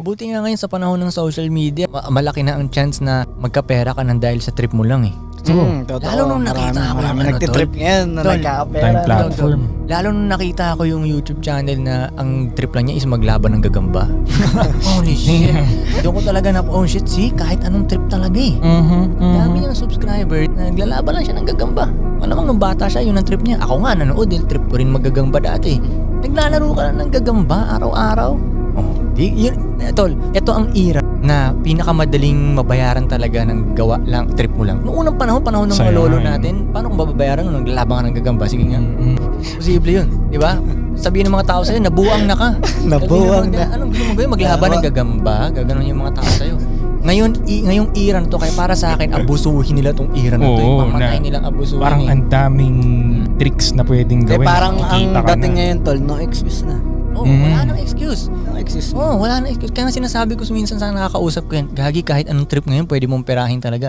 Buti nga ngayon sa panahon ng social media, malaki na ang chance na magkapera ka nang dahil sa trip mo lang eh. Lalo nung nakita ko marami nagtitrip ngayon na nagkakapera. Time platform. Lalo nung nakita ko yung YouTube channel na ang trip lang niya is maglaban ng gagamba. Holy shit. Doon ko talaga na, oh shit, see, kahit anong trip talaga eh. Dami niyang subscriber na naglalaban lang siya ng gagamba. Malamang nung bata siya, yun ang trip niya. Ako nga, nanood, trip ko rin magagamba dati. Naglalaro ka na ng gagamba araw-araw. Tol, ito ang era na pinakamadaling mabayaran talaga ng gawa lang, trip mo lang. Noong unang panahon ng mga lolo natin, paano kung babayaran nung naglalabang ka ng gagamba? Sige nga. Posible yun, di ba? Sabihin ng mga tao sa'yo, nabuang na ka. Nabuang na. Anong gusto mo gawin? Maglaban ng gagamba? Gaganon yung mga tao sa'yo. Ngayong era na to, kaya para sa akin, abusuhin nila tong era na to. Pamatay nilang abusuhin. Parang ang daming tricks na pwedeng gawin. Parang ang dating ngayon, tol, no excuse na. Wala nang excuse. Excuse. Wala nang excuse. Kaya nga sinasabi ko minsan sa nakakausap ko yan, gagi kahit anong trip ngayon, pwede mong perahin talaga.